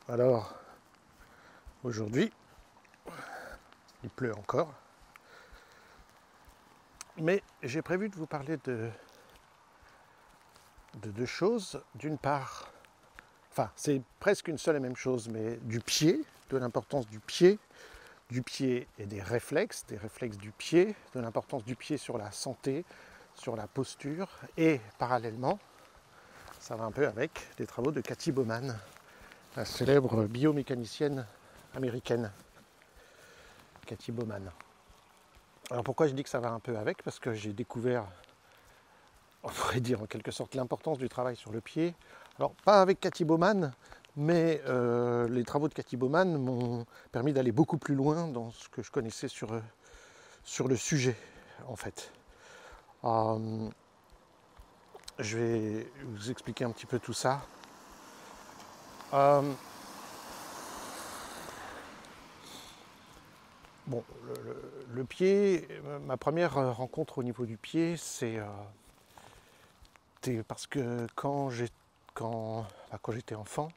Alors, aujourd'hui, il pleut encore, mais j'ai prévu de vous parler de deux choses. D'une part, enfin, c'est presque une seule et même chose, mais du pied, de l'importance du pied et des réflexes du pied, de l'importance du pied sur la santé, sur la posture, et parallèlement, ça va un peu avec les travaux de Cathy Bowman, la célèbre biomécanicienne américaine, Cathy Bowman. Alors pourquoi je dis que ça va un peu avec? Parce que j'ai découvert, on pourrait dire en quelque sorte, l'importance du travail sur le pied. Alors pas avec Cathy Bowman, mais les travaux de Cathy Bowman m'ont permis d'aller beaucoup plus loin dans ce que je connaissais sur le sujet, en fait. Euh, je vais vous expliquer un petit peu tout ça. Euh, bon, le pied, ma première rencontre au niveau du pied, c'est parce que quand j'étais enfant,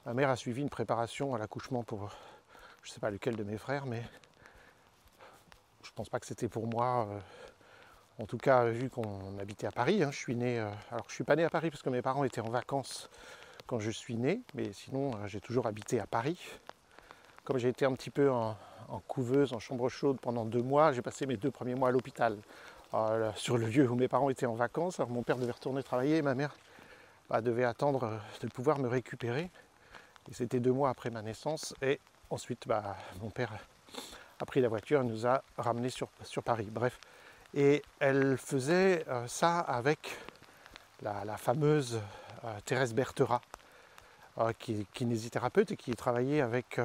ma mère a suivi une préparation à l'accouchement pour, je ne sais pas lequel de mes frères, mais je ne pense pas que c'était pour moi. En tout cas, vu qu'on habitait à Paris, je suis né. Alors, je ne suis pas né à Paris parce que mes parents étaient en vacances quand je suis né, mais sinon, j'ai toujours habité à Paris. Comme j'ai été un petit peu en couveuse, en chambre chaude pendant 2 mois, j'ai passé mes 2 premiers mois à l'hôpital, sur le lieu où mes parents étaient en vacances. Alors, mon père devait retourner travailler et ma mère devait attendre de pouvoir me récupérer. Et c'était 2 mois après ma naissance. Et ensuite, mon père a pris la voiture et nous a ramenés sur Paris. Bref. Et elle faisait ça avec la fameuse Thérèse Bertherat, qui est kinésithérapeute et qui travaillait avec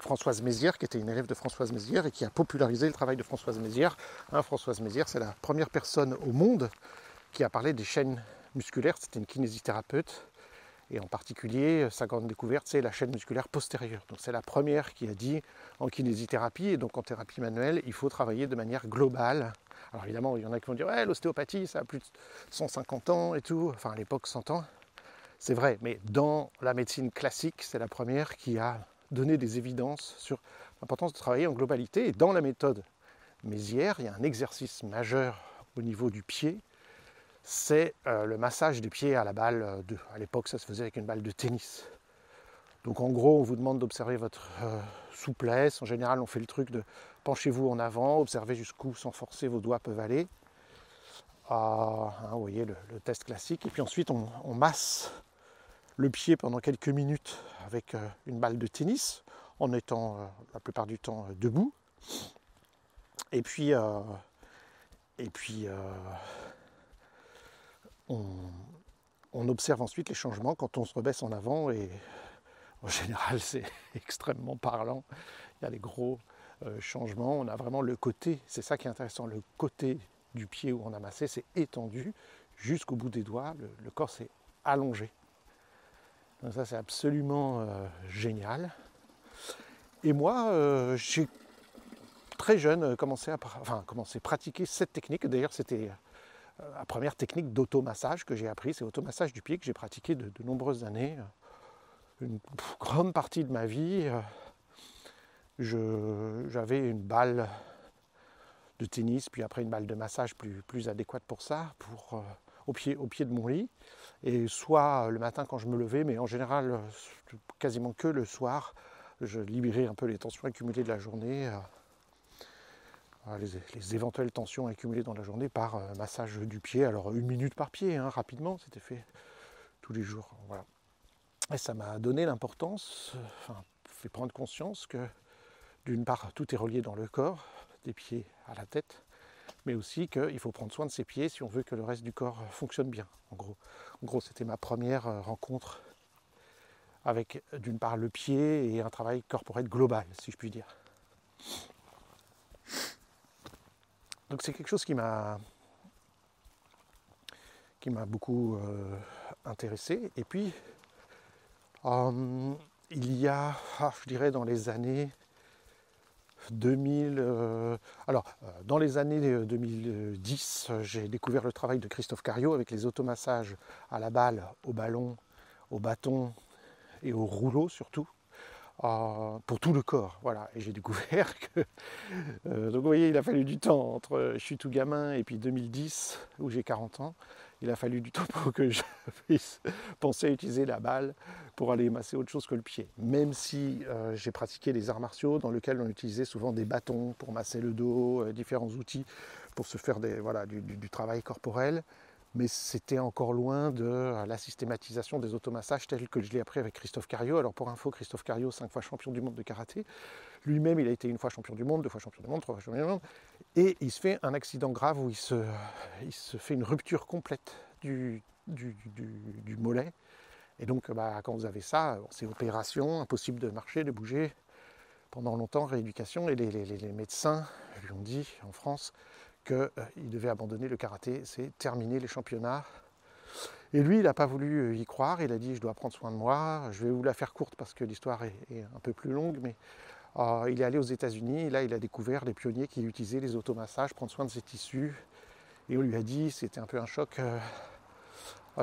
Françoise Mézières, qui était une élève de Françoise Mézières et qui a popularisé le travail de Françoise Mézières. Françoise Mézières, c'est la première personne au monde qui a parlé des chaînes musculaires. C'était une kinésithérapeute. Et en particulier, sa grande découverte, c'est la chaîne musculaire postérieure. Donc c'est la première qui a dit en kinésithérapie et donc en thérapie manuelle, il faut travailler de manière globale. Alors évidemment, il y en a qui vont dire ouais, l'ostéopathie, ça a plus de 150 ans et tout. Enfin, à l'époque, 100 ans. C'est vrai, mais dans la médecine classique, c'est la première qui a donné des évidences sur l'importance de travailler en globalité. Et dans la méthode Mézières, il y a un exercice majeur au niveau du pied, c'est le massage des pieds à la balle. À l'époque, ça se faisait avec une balle de tennis. Donc en gros, on vous demande d'observer votre souplesse. En général, on fait le truc de penchez-vous en avant, observez jusqu'où sans forcer vos doigts peuvent aller. Vous voyez le test classique. Et puis ensuite, on masse le pied pendant quelques minutes avec une balle de tennis, en étant la plupart du temps debout. Et puis on observe ensuite les changements quand on se rebaisse en avant et en général c'est extrêmement parlant. Il y a des gros changements. On a vraiment le côté, c'est ça qui est intéressant, le côté du pied où on a massé, c'est étendu jusqu'au bout des doigts, le corps s'est allongé. Donc ça c'est absolument génial. Et moi, j'ai très jeune commencé à pratiquer cette technique. D'ailleurs c'était la première technique d'automassage que j'ai appris, c'est l'automassage du pied que j'ai pratiqué de nombreuses années. Une grande partie de ma vie, j'avais une balle de tennis, puis après une balle de massage plus adéquate pour ça, au pied de mon lit. Et soit le matin quand je me levais, mais en général quasiment que le soir, je libérais un peu les tensions accumulées de la journée, les éventuelles tensions accumulées dans la journée par massage du pied. Alors 1 minute par pied, rapidement, c'était fait tous les jours. Voilà. Et ça m'a donné l'importance, fait prendre conscience que d'une part, tout est relié dans le corps, des pieds à la tête, mais aussi qu'il faut prendre soin de ses pieds si on veut que le reste du corps fonctionne bien. En gros, c'était ma première rencontre avec, d'une part, le pied et un travail corporel global, si je puis dire. Donc c'est quelque chose qui m'a beaucoup intéressé. Et puis, il y a, je dirais dans les années 2000, dans les années 2010, j'ai découvert le travail de Christophe Cariot avec les automassages à la balle, au ballon, au bâton et au rouleau surtout, pour tout le corps. Voilà. Et j'ai découvert que... donc vous voyez, il a fallu du temps entre je suis tout gamin et puis 2010, où j'ai 40 ans. Il a fallu du temps pour que je puisse penser à utiliser la balle pour aller masser autre chose que le pied. Même si j'ai pratiqué les arts martiaux dans lesquels on utilisait souvent des bâtons pour masser le dos, différents outils pour se faire du travail corporel. Mais c'était encore loin de la systématisation des automassages tels que je l'ai appris avec Christophe Cario. Alors pour info, Christophe Cario, 5 fois champion du monde de karaté. Lui-même, il a été 1 fois champion du monde, 2 fois champion du monde, 3 fois champion du monde. Et il se fait un accident grave où il se fait une rupture complète du mollet. Et donc quand vous avez ça, c'est opération, impossible de marcher, de bouger. Pendant longtemps, rééducation. Et les médecins lui ont dit en France qu'il devait abandonner le karaté, c'est terminer les championnats. Et lui, il n'a pas voulu y croire, il a dit je dois prendre soin de moi, je vais vous la faire courte parce que l'histoire est un peu plus longue, mais il est allé aux États-Unis, et là il a découvert les pionniers qui utilisaient les automassages, prendre soin de ses tissus, et on lui a dit, c'était un peu un choc,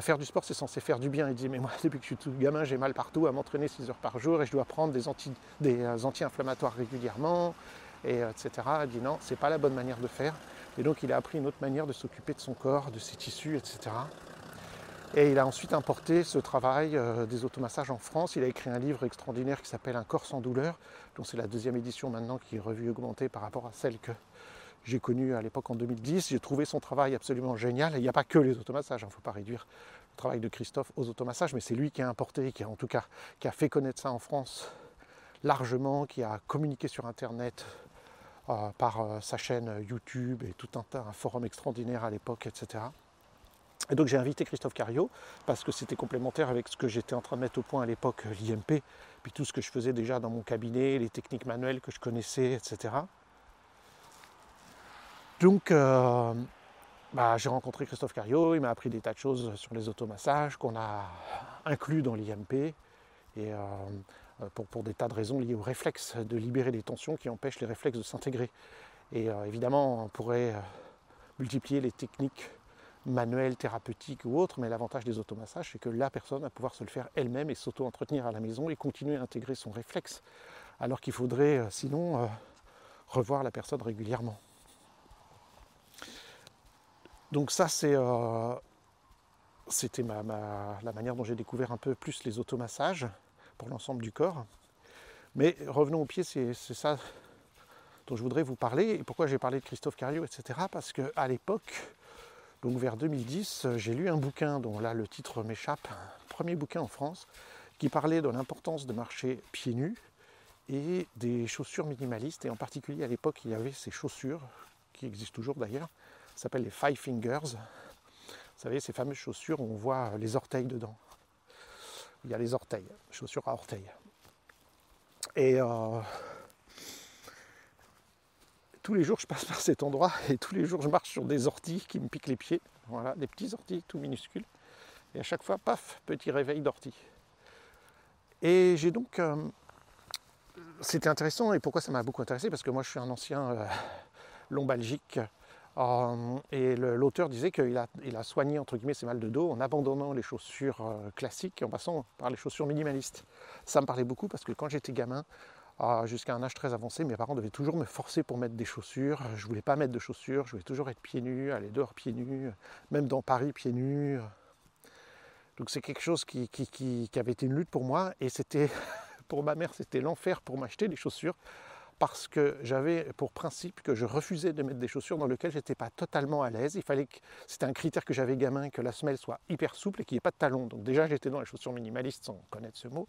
faire du sport c'est censé faire du bien. Il dit mais moi depuis que je suis tout gamin j'ai mal partout à m'entraîner 6 heures par jour et je dois prendre des anti-inflammatoires régulièrement, et etc. Il dit non, c'est pas la bonne manière de faire. Et donc il a appris une autre manière de s'occuper de son corps, de ses tissus, etc. Et il a ensuite importé ce travail des automassages en France. Il a écrit un livre extraordinaire qui s'appelle Un corps sans douleur, dont c'est la 2e édition maintenant qui est revue augmentée par rapport à celle que j'ai connue à l'époque en 2010. J'ai trouvé son travail absolument génial. Et il n'y a pas que les automassages, il ne faut pas réduire le travail de Christophe aux automassages, mais c'est lui qui a importé, qui a fait connaître ça en France largement, qui a communiqué sur Internet, par sa chaîne YouTube et tout un forum extraordinaire à l'époque, etc. Et donc j'ai invité Christophe Cario parce que c'était complémentaire avec ce que j'étais en train de mettre au point à l'époque, l'IMP, puis tout ce que je faisais déjà dans mon cabinet, les techniques manuelles que je connaissais, etc. Donc j'ai rencontré Christophe Cario, il m'a appris des tas de choses sur les automassages qu'on a inclus dans l'IMP, et pour des tas de raisons liées au réflexe de libérer des tensions qui empêchent les réflexes de s'intégrer. Et évidemment, on pourrait multiplier les techniques manuelles, thérapeutiques ou autres, mais l'avantage des automassages, c'est que la personne va pouvoir se le faire elle-même et s'auto-entretenir à la maison et continuer à intégrer son réflexe, alors qu'il faudrait sinon revoir la personne régulièrement. Donc ça, c'était la manière dont j'ai découvert un peu plus les automassages pour l'ensemble du corps. Mais revenons au pied, c'est ça dont je voudrais vous parler, et pourquoi j'ai parlé de Christophe Cario, etc. Parce qu'à l'époque, donc vers 2010, j'ai lu un bouquin dont là le titre m'échappe, un premier bouquin en France, qui parlait de l'importance de marcher pieds nus et des chaussures minimalistes. Et en particulier à l'époque, il y avait ces chaussures, qui existent toujours d'ailleurs, ça s'appelle les Five Fingers. Vous savez, ces fameuses chaussures où on voit les orteils dedans. Il y a les orteils, chaussures à orteils. Et tous les jours je passe par cet endroit et tous les jours je marche sur des orties qui me piquent les pieds. Voilà, des petits orties tout minuscules. Et à chaque fois, paf, petit réveil d'ortie. Et j'ai donc... c'était intéressant, et pourquoi ça m'a beaucoup intéressé? Parce que moi je suis un ancien lombalgique. Et l'auteur disait qu'il a soigné entre guillemets ses mal de dos en abandonnant les chaussures classiques et en passant par les chaussures minimalistes. Ça me parlait beaucoup parce que quand j'étais gamin, jusqu'à un âge très avancé, mes parents devaient toujours me forcer pour mettre des chaussures. Je ne voulais pas mettre de chaussures, je voulais toujours être pieds nus, aller dehors pieds nus, même dans Paris pieds nus. Donc c'est quelque chose qui avait été une lutte pour moi, et c'était pour ma mère c'était l'enfer pour m'acheter des chaussures, parce que j'avais pour principe que je refusais de mettre des chaussures dans lesquelles je n'étais pas totalement à l'aise. C'était un critère que j'avais gamin, que la semelle soit hyper souple et qu'il n'y ait pas de talons. Donc déjà j'étais dans la chaussure minimaliste sans connaître ce mot.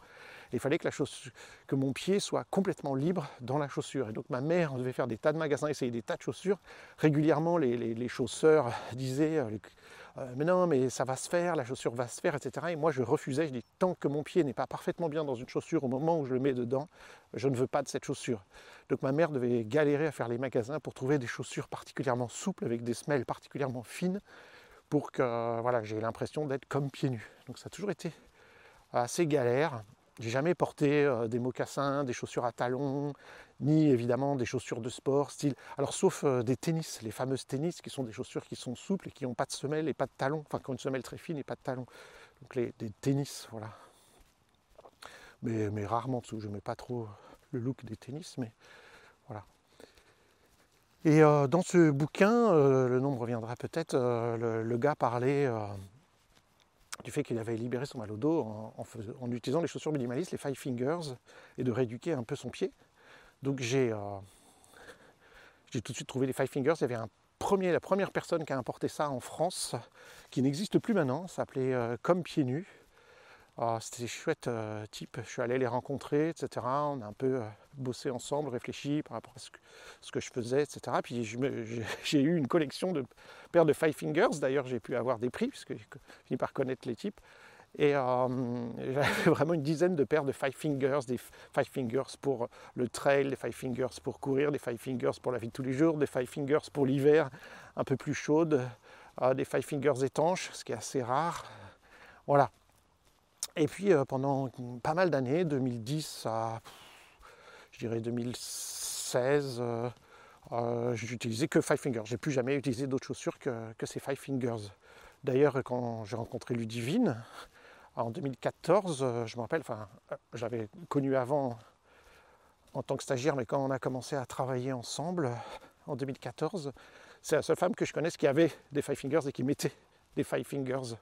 Et il fallait que mon pied soit complètement libre dans la chaussure. Et donc ma mère devait faire des tas de magasins, essayer des tas de chaussures. Régulièrement les chausseurs disaient mais non, mais ça va se faire, la chaussure va se faire, etc. Et moi je refusais, je dis tant que mon pied n'est pas parfaitement bien dans une chaussure au moment où je le mets dedans, je ne veux pas de cette chaussure. Donc ma mère devait galérer à faire les magasins pour trouver des chaussures particulièrement souples, avec des semelles particulièrement fines, pour que j'ai l'impression d'être comme pieds nus. Donc ça a toujours été assez galère. J'ai jamais porté des mocassins, des chaussures à talons, ni évidemment des chaussures de sport, style. Alors sauf des tennis, les fameuses tennis, qui sont des chaussures qui sont souples et qui n'ont pas de semelle et pas de talons, enfin qui ont une semelle très fine et pas de talons. Donc des tennis, voilà. mais rarement dessous. Je n'aimais pas trop le look des tennis, mais voilà. Et dans ce bouquin, le nom me reviendra peut-être, le gars parlait du fait qu'il avait libéré son mal au dos en utilisant les chaussures minimalistes, les Five Fingers, et de rééduquer un peu son pied. Donc j'ai tout de suite trouvé les Five Fingers. Il y avait la première personne qui a importé ça en France, qui n'existe plus maintenant, ça s'appelait Comme Pieds Nus. C'était des chouettes types, je suis allé les rencontrer, etc. On a un peu bossé ensemble, réfléchi par rapport à ce que je faisais, etc. Puis j'ai eu une collection de paires de Five Fingers, d'ailleurs j'ai pu avoir des prix, puisque j'ai fini par connaître les types. Et j'avais vraiment une dizaine de paires de Five Fingers, des Five Fingers pour le trail, des Five Fingers pour courir, des Five Fingers pour la vie de tous les jours, des Five Fingers pour l'hiver un peu plus chaude, des Five Fingers étanches, ce qui est assez rare. Voilà. Et puis pendant pas mal d'années, 2010 à je dirais 2016, j'utilisais que Five Fingers. J'ai plus jamais utilisé d'autres chaussures que ces Five Fingers. D'ailleurs, quand j'ai rencontré Ludivine en 2014, je me rappelle, j'avais connu avant en tant que stagiaire, mais quand on a commencé à travailler ensemble en 2014, c'est la seule femme que je connaisse qui avait des Five Fingers et qui mettait des Five Fingers.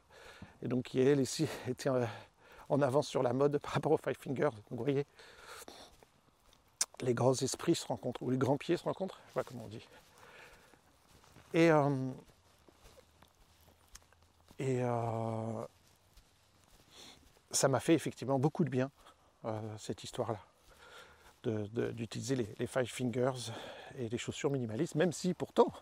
Et donc qui elle ici était en avance sur la mode par rapport aux Five Fingers. Donc vous voyez, les grands esprits se rencontrent, ou les grands pieds se rencontrent, je ne sais pas comment on dit. Et ça m'a fait effectivement beaucoup de bien, cette histoire-là, d'utiliser les Five Fingers et les chaussures minimalistes, même si pourtant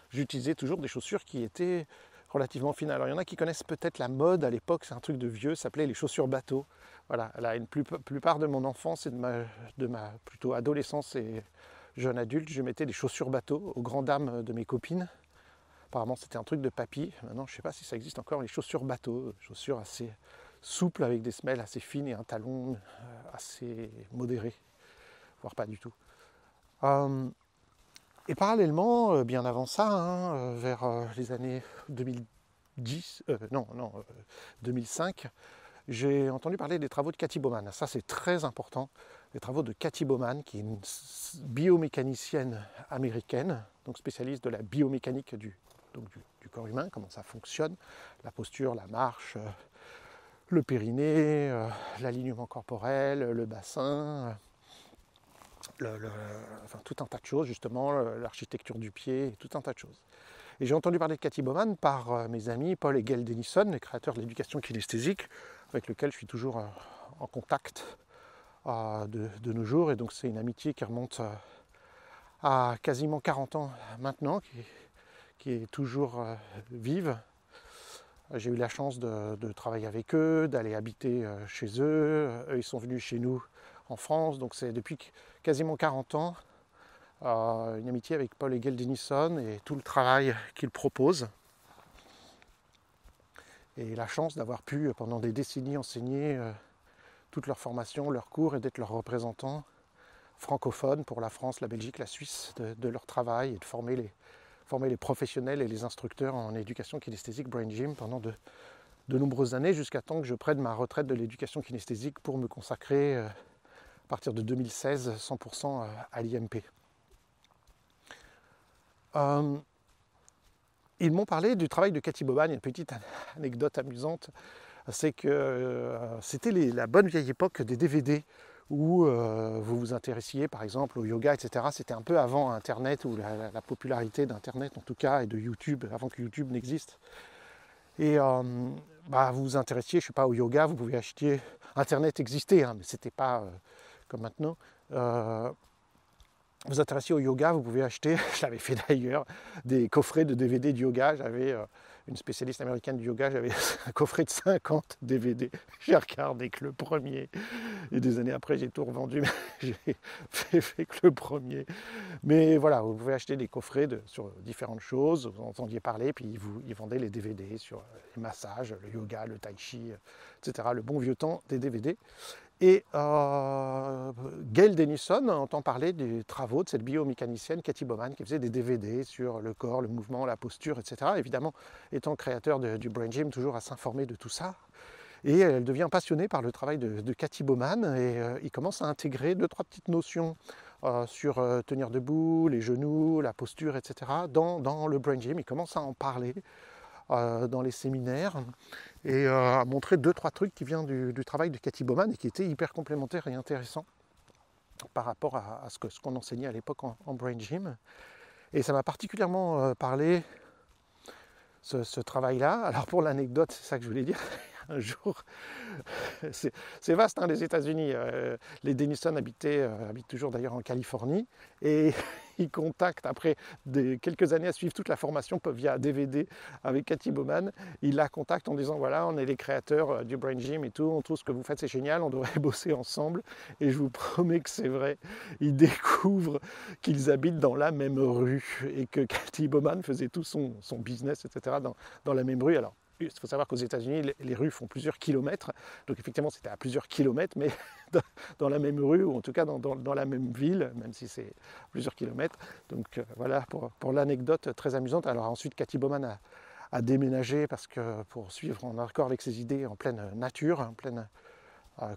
j'utilisais toujours des chaussures qui étaient relativement fines. Alors il y en a qui connaissent peut-être la mode à l'époque, c'est un truc de vieux, ça s'appelait les chaussures bateau. Voilà, la plupart de mon enfance et de ma plutôt adolescence et jeune adulte, je mettais des chaussures bateau aux grandes dames de mes copines. Apparemment c'était un truc de papy. Maintenant je ne sais pas si ça existe encore, les chaussures bateau, chaussures assez souples avec des semelles assez fines et un talon assez modéré, voire pas du tout. Et parallèlement, bien avant ça, vers les années 2005, j'ai entendu parler des travaux de Cathy Bowman. Ça, c'est très important. Les travaux de Cathy Bowman, qui est une biomécanicienne américaine, donc spécialiste de la biomécanique du corps humain, comment ça fonctionne, la posture, la marche, le périnée, l'alignement corporel, le bassin, tout un tas de choses, justement, l'architecture du pied, tout un tas de choses. Et j'ai entendu parler de Cathy Bowman par mes amis Paul et Gail Denison, les créateurs de l'éducation kinesthésique, avec lesquels je suis toujours en contact de nos jours. Et donc c'est une amitié qui remonte à quasiment 40 ans maintenant, qui est toujours vive. J'ai eu la chance de travailler avec eux, d'aller habiter chez eux. Eux, ils sont venus chez nous en France, donc c'est depuis quasiment 40 ans une amitié avec Paul et Gail Denison et tout le travail qu'ils proposent. Et la chance d'avoir pu pendant des décennies enseigner toute leur formation, leurs cours et d'être leurs représentants francophones pour la France, la Belgique, la Suisse de leur travail et de former les professionnels et les instructeurs en éducation kinesthésique Brain Gym pendant de nombreuses années, jusqu'à temps que je prenne ma retraite de l'éducation kinesthésique pour me consacrer à partir de 2016 100% à l'IMP. Ils m'ont parlé du travail de Cathy Bowman. Il y a une petite anecdote amusante, c'est que c'était la bonne vieille époque des DVD où vous vous intéressiez par exemple au yoga, etc. C'était un peu avant Internet, ou la popularité d'Internet en tout cas, et de YouTube, avant que YouTube n'existe. Et vous vous intéressiez, je ne sais pas, au yoga, vous pouviez acheter... Internet existait, mais c'était pas comme maintenant. Vous intéressiez au yoga, vous pouvez acheter, je l'avais fait d'ailleurs, des coffrets de DVD de yoga. J'avais une spécialiste américaine du yoga, j'avais un coffret de 50 DVD. J'ai regardé que le premier. Et des années après, j'ai tout revendu, mais j'ai fait que le premier. Mais voilà, vous pouvez acheter des coffrets sur différentes choses, vous entendiez parler, puis ils vendaient les DVD sur les massages, le yoga, le tai chi, etc. Le bon vieux temps des DVD. Et Gail Denison entend parler des travaux de cette biomécanicienne Cathy Bowman qui faisait des DVD sur le corps, le mouvement, la posture, etc. Évidemment, étant créateur du Brain Gym, toujours à s'informer de tout ça. Et elle devient passionnée par le travail de Cathy Bowman et il commence à intégrer 2-3 petites notions sur tenir debout, les genoux, la posture, etc. dans le Brain Gym. Il commence à en parler dans les séminaires et à montrer 2-3 trucs qui viennent du travail de Cathy Bowman et qui étaient hyper complémentaires et intéressants par rapport à ce qu'on enseignait à l'époque en Brain Gym. Et ça m'a particulièrement parlé, ce travail-là. Alors pour l'anecdote, c'est ça que je voulais dire. Un jour, c'est vaste les États-Unis. Les Denison habitent toujours d'ailleurs en Californie et ils contactent après quelques années à suivre toute la formation via DVD avec Cathy Bowman. Ils la contactent en disant voilà, on est les créateurs du Brain Gym et tout, on trouve ce que vous faites c'est génial, on devrait bosser ensemble. Et je vous promets que c'est vrai. Ils découvrent qu'ils habitent dans la même rue et que Cathy Bowman faisait tout son business, etc. dans la même rue. Alors, il faut savoir qu'aux États-Unis, les rues font plusieurs kilomètres. Donc effectivement, c'était à plusieurs kilomètres, mais dans la même rue, ou en tout cas dans la même ville, même si c'est plusieurs kilomètres. Donc voilà pour l'anecdote très amusante. Alors ensuite, Cathy Bowman a déménagé pour suivre en accord avec ses idées en pleine nature, en pleine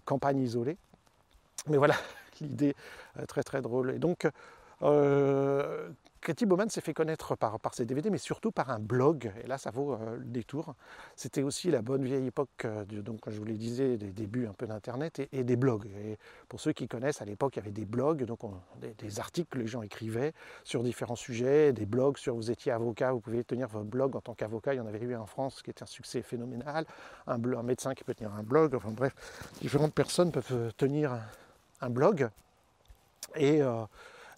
campagne isolée. Mais voilà, l'idée très très drôle. Et donc, Cathy Bowman s'est fait connaître par ses DVD, mais surtout par un blog, et là ça vaut le détour. C'était aussi la bonne vieille époque, donc comme je vous le disais, des débuts un peu d'Internet et des blogs. Et pour ceux qui connaissent, à l'époque il y avait des blogs, donc des articles que les gens écrivaient sur différents sujets, des blogs sur vous étiez avocat, vous pouviez tenir votre blog en tant qu'avocat. Il y en avait eu en France qui était un succès phénoménal, un médecin qui peut tenir un blog, enfin bref, différentes personnes peuvent tenir un blog. Et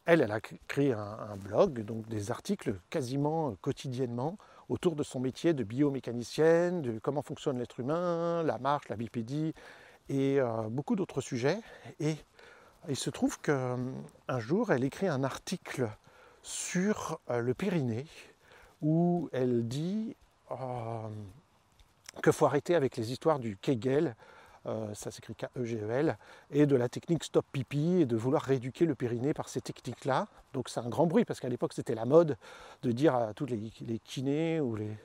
elle a créé un blog, donc des articles quasiment quotidiennement autour de son métier de biomécanicienne, de comment fonctionne l'être humain, la marche, la bipédie et beaucoup d'autres sujets. Et il se trouve qu'un jour, elle écrit un article sur le périnée où elle dit qu'il faut arrêter avec les histoires du Kegel, ça s'écrit K-E-G-E-L, et de la technique stop pipi, et de vouloir rééduquer le périnée par ces techniques-là. Donc c'est un grand bruit, parce qu'à l'époque c'était la mode de dire à tous les kinés ou les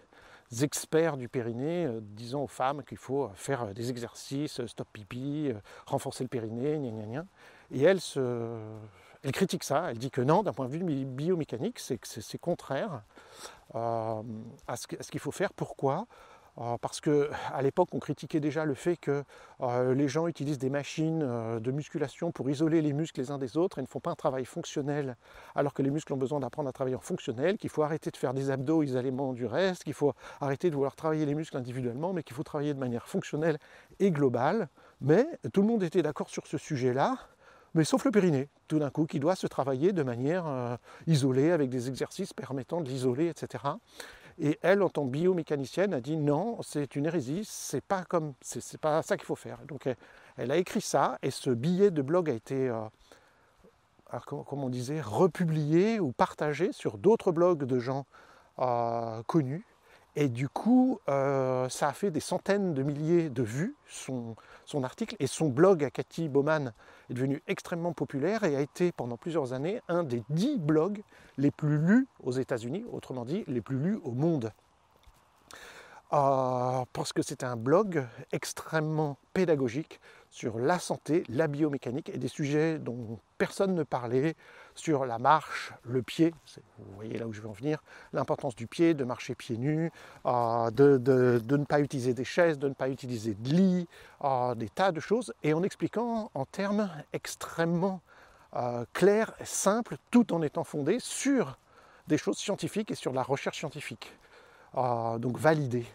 experts du périnée, disant aux femmes qu'il faut faire des exercices, stop pipi, renforcer le périnée, gna gna gna. Et elle critique ça, elle dit que non, d'un point de vue biomécanique, c'est contraire à ce qu'il faut faire. Pourquoi ? Parce qu'à l'époque, on critiquait déjà le fait que les gens utilisent des machines de musculation pour isoler les muscles les uns des autres et ne font pas un travail fonctionnel, alors que les muscles ont besoin d'apprendre à travailler en fonctionnel, qu'il faut arrêter de faire des abdos isolément du reste, qu'il faut arrêter de vouloir travailler les muscles individuellement, mais qu'il faut travailler de manière fonctionnelle et globale. Mais tout le monde était d'accord sur ce sujet-là, mais sauf le périnée, tout d'un coup, qui doit se travailler de manière isolée, avec des exercices permettant de l'isoler, etc. Et elle, en tant que biomécanicienne, a dit non, c'est une hérésie, c'est pas ça qu'il faut faire. Donc elle a écrit ça, et ce billet de blog a été, comme on disait, republié ou partagé sur d'autres blogs de gens connus. Et du coup, ça a fait des centaines de milliers de vues, son article, et son blog à Cathy Bowman est devenu extrêmement populaire et a été pendant plusieurs années un des 10 blogs les plus lus aux États-Unis, autrement dit les plus lus au monde. Parce que c'est un blog extrêmement pédagogique sur la santé, la biomécanique et des sujets dont personne ne parlait, sur la marche, le pied, vous voyez là où je veux en venir, l'importance du pied, de marcher pieds nus, de ne pas utiliser des chaises, de ne pas utiliser de lit, des tas de choses, et en expliquant en termes extrêmement clairs, simples, tout en étant fondé sur des choses scientifiques et sur la recherche scientifique. Donc validé.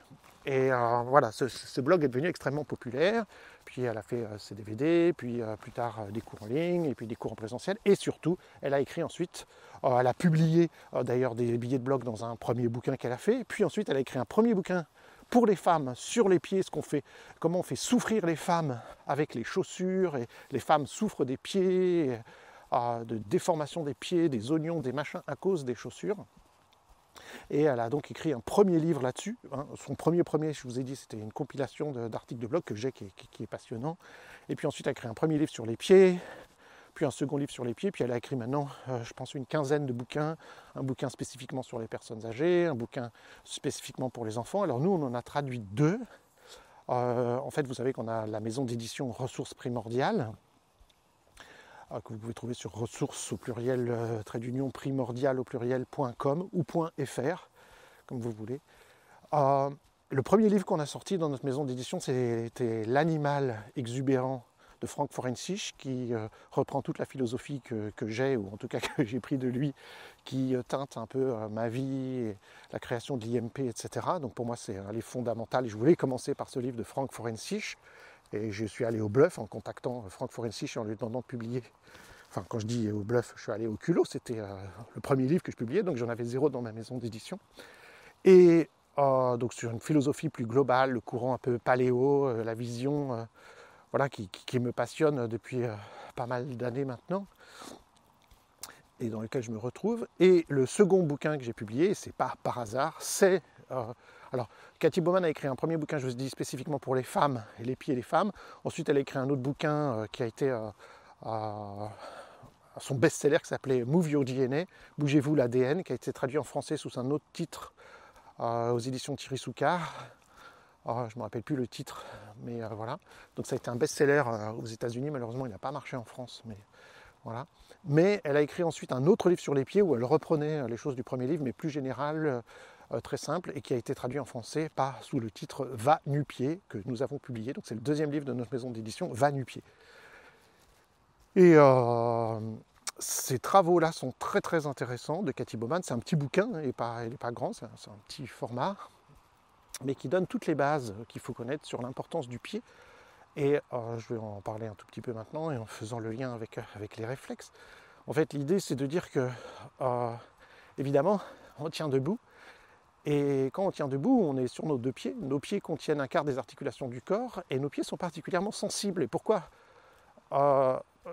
Et voilà, ce blog est devenu extrêmement populaire. Puis elle a fait ses DVD, puis plus tard des cours en ligne, et puis des cours en présentiel. Et surtout, elle a écrit ensuite, elle a publié d'ailleurs des billets de blog dans un premier bouquin qu'elle a fait. Puis ensuite, elle a écrit un premier bouquin pour les femmes sur les pieds, comment on fait souffrir les femmes avec les chaussures. Et les femmes souffrent des pieds, de déformation des pieds, des oignons, des machins à cause des chaussures. Et elle a donc écrit un premier livre là-dessus. Son premier, je vous ai dit, c'était une compilation d'articles de blog que j'ai qui est passionnant. Et puis ensuite, elle a écrit un premier livre sur les pieds, puis un second livre sur les pieds. Puis elle a écrit maintenant, je pense, une quinzaine de bouquins. Un bouquin spécifiquement sur les personnes âgées, un bouquin spécifiquement pour les enfants. Alors nous, on en a traduit 2. En fait, vous savez qu'on a la maison d'édition Ressources Primordiales, que vous pouvez trouver sur ressources au pluriel, primordial au pluriel.com ou .fr, comme vous voulez. Le premier livre qu'on a sorti dans notre maison d'édition, c'était L'animal exubérant de Frank Forensich, qui reprend toute la philosophie que j'ai, ou en tout cas que j'ai pris de lui, qui teinte un peu ma vie, et la création de l'IMP, etc. Donc pour moi, c'est un livre fondamental. Et je voulais commencer par ce livre de Frank Forensich. Et je suis allé au bluff en contactant Frank Forensich et en lui demandant de publier. Enfin, quand je dis au bluff, je suis allé au culot. C'était le premier livre que je publiais, donc j'en avais 0 dans ma maison d'édition. Et donc sur une philosophie plus globale, le courant un peu paléo, la vision voilà, qui me passionne depuis pas mal d'années maintenant, et dans lequel je me retrouve. Et le second bouquin que j'ai publié, c'est pas par hasard, c'est... alors, Cathy Bowman a écrit un premier bouquin, je vous dis, spécifiquement pour les femmes, et les pieds des femmes. Ensuite, elle a écrit un autre bouquin qui a été son best-seller, qui s'appelait Move Your DNA, Bougez-vous l'ADN, qui a été traduit en français sous un autre titre aux éditions Thierry Soucard. Je ne me rappelle plus le titre, mais voilà. Donc ça a été un best-seller aux États-Unis. Malheureusement, il n'a pas marché en France, mais voilà. Mais elle a écrit ensuite un autre livre sur les pieds où elle reprenait les choses du premier livre, mais plus général, très simple, et qui a été traduit en français sous le titre Va nu-pied, que nous avons publié. Donc c'est le deuxième livre de notre maison d'édition, Va nu-pied. Et ces travaux-là sont très très intéressants de Cathy Bowman. C'est un petit bouquin, il n'est pas grand, c'est un petit format, mais qui donne toutes les bases qu'il faut connaître sur l'importance du pied. Et je vais en parler un tout petit peu maintenant, et en faisant le lien avec les réflexes. En fait, l'idée, c'est de dire que, évidemment, on tient debout, et quand on tient debout, on est sur nos deux pieds. Nos pieds contiennent un quart des articulations du corps, et nos pieds sont particulièrement sensibles. Et pourquoi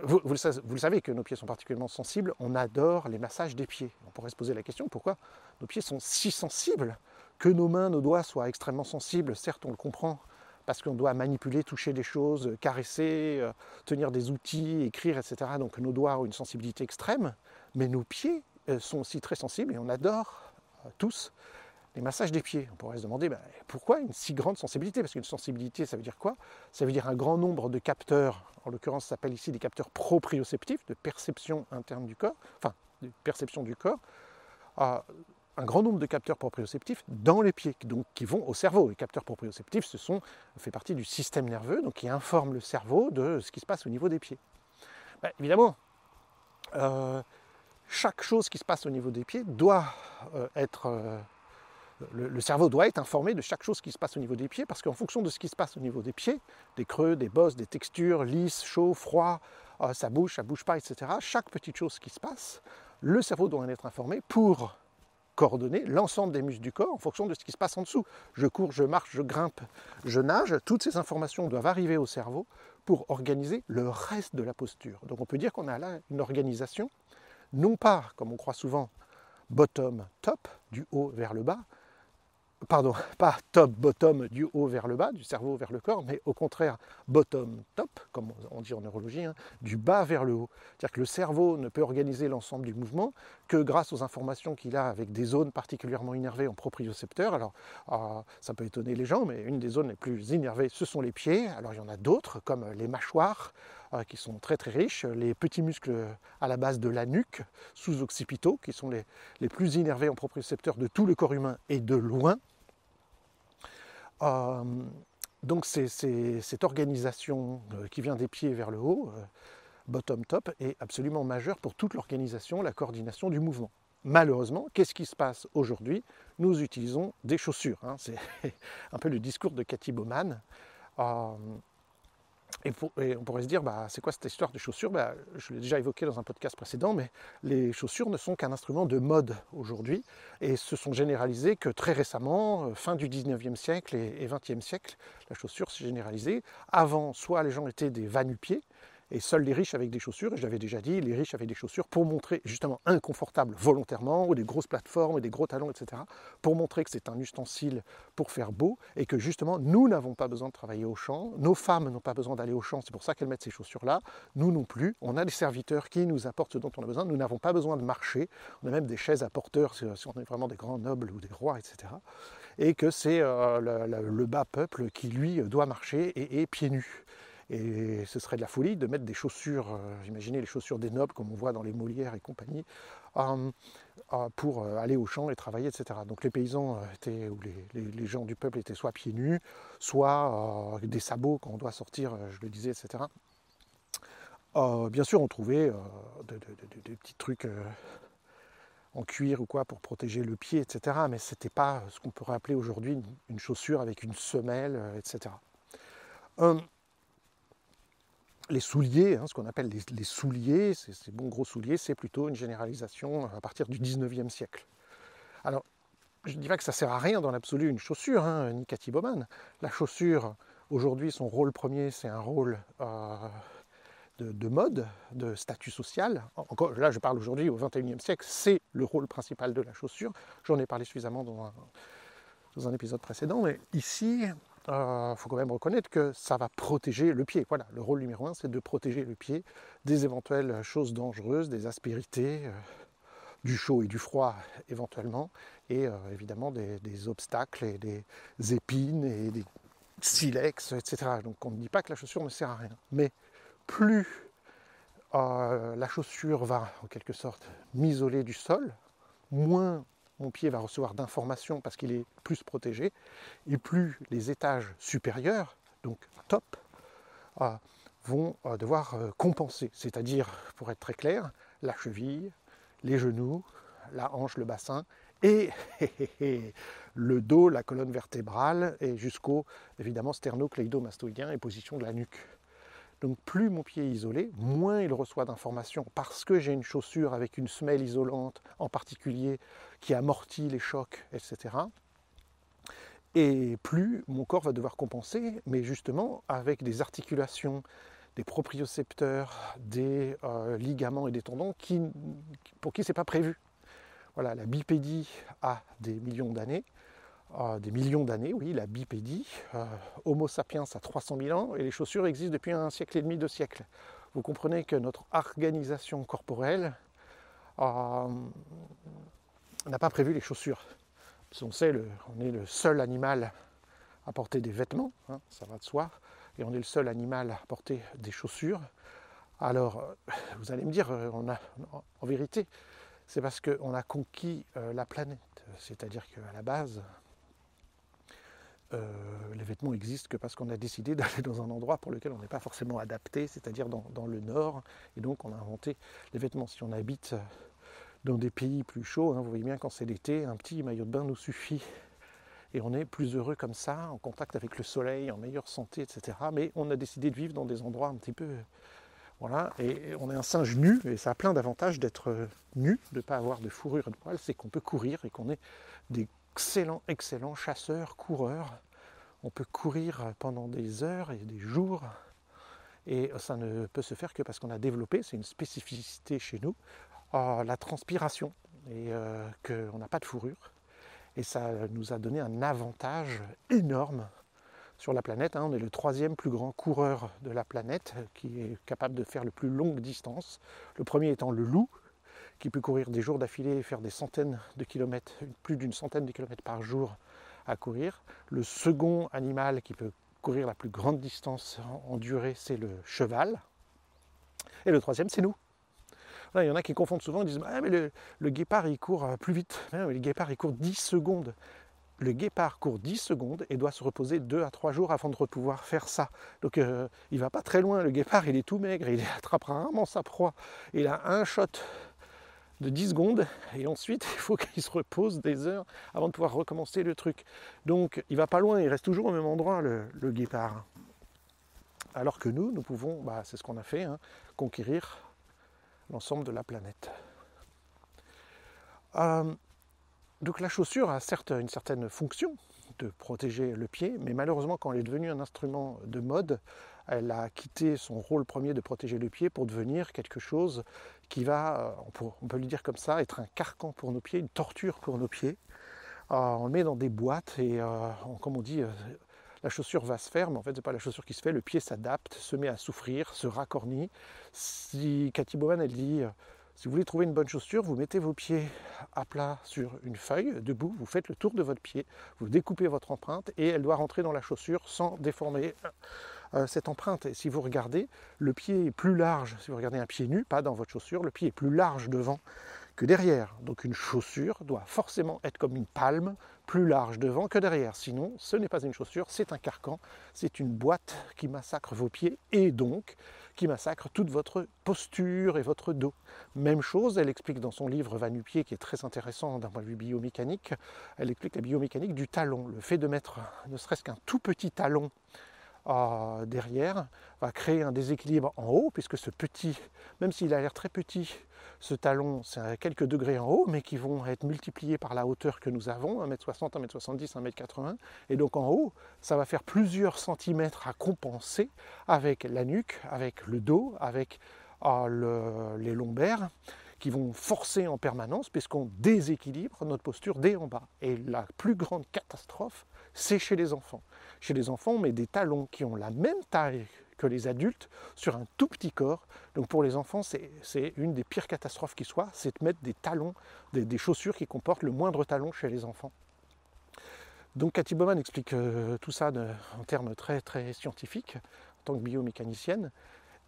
vous le savez que nos pieds sont particulièrement sensibles, on adore les massages des pieds. On pourrait se poser la question, pourquoi nos pieds sont si sensibles, que nos mains, nos doigts soient extrêmement sensibles. Certes, on le comprend, parce qu'on doit manipuler, toucher des choses, caresser, tenir des outils, écrire, etc. Donc nos doigts ont une sensibilité extrême, mais nos pieds sont aussi très sensibles, et on adore tous les massages des pieds. On pourrait se demander pourquoi une si grande sensibilité? Parce qu'une sensibilité, ça veut dire quoi? Ça veut dire un grand nombre de capteurs, en l'occurrence ça s'appelle ici des capteurs proprioceptifs, de perception interne du corps, enfin de perception du corps, un grand nombre de capteurs proprioceptifs dans les pieds, donc qui vont au cerveau. Les capteurs proprioceptifs, fait partie du système nerveux, donc qui informent le cerveau de ce qui se passe au niveau des pieds. Évidemment, chaque chose qui se passe au niveau des pieds doit être... le cerveau doit être informé de chaque chose qui se passe au niveau des pieds, parce qu'en fonction de ce qui se passe au niveau des pieds, des creux, des bosses, des textures, lisses, chaud, froid, ça bouge pas, etc. Chaque petite chose qui se passe, le cerveau doit en être informé pour coordonner l'ensemble des muscles du corps en fonction de ce qui se passe en dessous. Je cours, je marche, je grimpe, je nage. Toutes ces informations doivent arriver au cerveau pour organiser le reste de la posture. Donc on peut dire qu'on a là une organisation, non pas, comme on croit souvent, bottom-top, du haut vers le bas, pardon, pas top-bottom du haut vers le bas, du cerveau vers le corps, mais au contraire bottom-top, comme on dit en neurologie, du bas vers le haut. C'est-à-dire que le cerveau ne peut organiser l'ensemble du mouvement que grâce aux informations qu'il a avec des zones particulièrement innervées en propriocepteurs. Alors, ça peut étonner les gens, mais une des zones les plus innervées, ce sont les pieds. Alors, il y en a d'autres, comme les mâchoires, qui sont très très riches, les petits muscles à la base de la nuque, sous-occipitaux, qui sont les plus innervés en propriocepteurs de tout le corps humain et de loin. Donc cette organisation qui vient des pieds vers le haut, bottom-top, est absolument majeure pour toute l'organisation, la coordination du mouvement. Malheureusement, qu'est-ce qui se passe aujourd'hui? Nous utilisons des chaussures. C'est un peu le discours de Cathy Bowman. Et on pourrait se dire, c'est quoi cette histoire de chaussures? Je l'ai déjà évoqué dans un podcast précédent, mais les chaussures ne sont qu'un instrument de mode aujourd'hui, et se sont généralisées que très récemment, fin du 19e siècle et 20e siècle, la chaussure s'est généralisée. Avant, soit les gens étaient des va-nu-pieds, et seuls les riches avaient des chaussures, et je l'avais déjà dit, les riches avaient des chaussures pour montrer justement inconfortables volontairement, ou des grosses plateformes, ou des gros talons, etc., pour montrer que c'est un ustensile pour faire beau, et que justement, nous n'avons pas besoin de travailler au champ, nos femmes n'ont pas besoin d'aller au champ, c'est pour ça qu'elles mettent ces chaussures-là, nous non plus, on a des serviteurs qui nous apportent ce dont on a besoin, nous n'avons pas besoin de marcher, on a même des chaises à porteurs, si on est vraiment des grands nobles ou des rois, etc. et que c'est le bas peuple qui, lui, doit marcher et pieds nus. Et ce serait de la folie de mettre des chaussures, imaginez les chaussures des nobles, comme on voit dans les Molières et compagnie, pour aller au champ et travailler, etc. Donc les paysans ou les gens du peuple étaient soit pieds nus, soit avec des sabots quand on doit sortir, je le disais, etc. Bien sûr, on trouvait des petits trucs en cuir ou quoi pour protéger le pied, etc. Mais ce n'était pas ce qu'on pourrait appeler aujourd'hui une chaussure avec une semelle, etc. Les souliers, ce qu'on appelle les souliers, ces bons gros souliers, c'est plutôt une généralisation à partir du 19e siècle. Alors, je ne dis pas que ça ne sert à rien dans l'absolu une chaussure, ni Cathy Bowman. La chaussure, aujourd'hui, son rôle premier, c'est un rôle de mode, de statut social. Encore, là, je parle aujourd'hui au 21e siècle, c'est le rôle principal de la chaussure. J'en ai parlé suffisamment dans un épisode précédent, mais ici, faut quand même reconnaître que ça va protéger le pied. Voilà, le rôle numéro 1, c'est de protéger le pied des éventuelles choses dangereuses, des aspérités, du chaud et du froid éventuellement, et évidemment des obstacles et des épines et des silex, etc. Donc on ne dit pas que la chaussure ne sert à rien, mais plus la chaussure va en quelque sorte m'isoler du sol, moins mon pied va recevoir d'informations parce qu'il est plus protégé, et plus les étages supérieurs, donc top, vont devoir compenser, c'est-à-dire, pour être très clair, la cheville, les genoux, la hanche, le bassin, et le dos, la colonne vertébrale, et jusqu'au, évidemment, sternocléido-mastoïdien et position de la nuque. Donc plus mon pied est isolé, moins il reçoit d'informations parce que j'ai une chaussure avec une semelle isolante en particulier qui amortit les chocs, etc. Et plus mon corps va devoir compenser, mais justement avec des articulations, des propriocepteurs, des ligaments et des tendons pour qui ce n'est pas prévu. Voilà, la bipédie a des millions d'années. Oui, la bipédie. Homo sapiens a 300 000 ans et les chaussures existent depuis 1,5 siècle, 2 siècles. Vous comprenez que notre organisation corporelle n'a pas prévu les chaussures. On sait, on est le seul animal à porter des vêtements, ça va de soi, et on est le seul animal à porter des chaussures. Alors, vous allez me dire, en vérité, c'est parce qu'on a conquis la planète. C'est-à-dire qu'à la base, les vêtements existent que parce qu'on a décidé d'aller dans un endroit pour lequel on n'est pas forcément adapté, c'est-à-dire dans le nord, et donc on a inventé les vêtements. Si on habite dans des pays plus chauds, vous voyez bien quand c'est l'été, un petit maillot de bain nous suffit, et on est plus heureux comme ça, en contact avec le soleil, en meilleure santé, etc. Mais on a décidé de vivre dans des endroits un petit peu... Voilà, et on est un singe nu, et ça a plein d'avantages d'être nu, de ne pas avoir de fourrure et de poils, c'est qu'on peut courir et qu'on est des excellents chasseurs, coureurs. On peut courir pendant des heures et des jours, et ça ne peut se faire que parce qu'on a développé, c'est une spécificité chez nous, la transpiration, et qu'on n'a pas de fourrure. Et ça nous a donné un avantage énorme sur la planète. On est le 3e plus grand coureur de la planète, qui est capable de faire le plus longue distance. Le premier étant le loup, qui peut courir des jours d'affilée et faire des centaines de kilomètres, plus d'une centaine de kilomètres par jour à courir. Le second animal qui peut courir la plus grande distance en durée, c'est le cheval. Et le 3e, c'est nous. Là, il y en a qui confondent souvent, ils disent ah, mais le guépard, il court plus vite. Mais le guépard, il court 10 secondes. Le guépard court 10 secondes et doit se reposer 2 à 3 jours avant de pouvoir faire ça. Donc il ne va pas très loin. Le guépard, il est tout maigre, il attrapera rarement sa proie. Il a un shot de 10 secondes et ensuite il faut qu'il se repose des heures avant de pouvoir recommencer le truc. Donc il va pas loin, il reste toujours au même endroit le guépard. Alors que nous pouvons, c'est ce qu'on a fait, conquérir l'ensemble de la planète. Donc la chaussure a certes une certaine fonction de protéger le pied, mais malheureusement quand elle est devenue un instrument de mode, elle a quitté son rôle premier de protéger le pied pour devenir quelque chose qui va, on peut le dire comme ça, être un carcan pour nos pieds, une torture pour nos pieds. On le met dans des boîtes et comme on dit, la chaussure va se faire, mais en fait c'est pas la chaussure qui se fait, le pied s'adapte, se met à souffrir, se racornit. Si Cathy Bowman elle dit Si vous voulez trouver une bonne chaussure, vous mettez vos pieds à plat sur une feuille, debout, vous faites le tour de votre pied, vous découpez votre empreinte et elle doit rentrer dans la chaussure sans déformer cette empreinte. Et si vous regardez, le pied est plus large, si vous regardez un pied nu, pas dans votre chaussure, le pied est plus large devant que derrière. Donc une chaussure doit forcément être comme une palme, plus large devant que derrière. Sinon, ce n'est pas une chaussure, c'est un carcan, c'est une boîte qui massacre vos pieds et donc qui massacre toute votre posture et votre dos. Même chose, elle explique dans son livre Va nu-pied, qui est très intéressant d'un point de vue biomécanique, elle explique la biomécanique du talon. Le fait de mettre ne serait-ce qu'un tout petit talon derrière va créer un déséquilibre en haut, puisque ce petit, même s'il a l'air très petit, ce talon, c'est à quelques degrés en haut, mais qui vont être multipliés par la hauteur que nous avons, 1m60, 1m70, 1m80, et donc en haut, ça va faire plusieurs centimètres à compenser avec la nuque, avec le dos, avec les lombaires, qui vont forcer en permanence, puisqu'on déséquilibre notre posture dès en bas. Et la plus grande catastrophe, c'est chez les enfants. Chez les enfants, on met des talons qui ont la même taille que les adultes sur un tout petit corps. Donc pour les enfants, c'est une des pires catastrophes qui soit, c'est de mettre des talons, des chaussures qui comportent le moindre talon chez les enfants. Donc Cathy Bowman explique tout ça en termes très très scientifiques, en tant que biomécanicienne.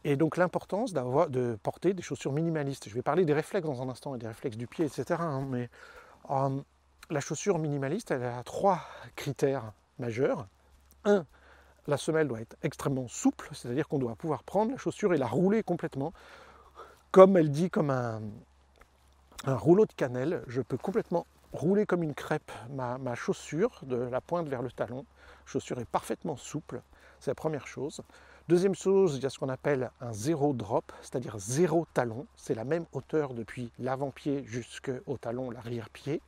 Et donc l'importance de porter des chaussures minimalistes. Je vais parler des réflexes dans un instant, et des réflexes du pied, etc. Mais la chaussure minimaliste, elle a 3 critères majeurs. 1, la semelle doit être extrêmement souple, c'est-à-dire qu'on doit pouvoir prendre la chaussure et la rouler complètement. Comme elle dit, comme un rouleau de cannelle, je peux complètement rouler comme une crêpe ma chaussure, de la pointe vers le talon. La chaussure est parfaitement souple, c'est la première chose. Deuxième chose, il y a ce qu'on appelle un zéro drop, c'est-à-dire 0 talon. C'est la même hauteur depuis l'avant-pied jusqu'au talon, l'arrière-pied.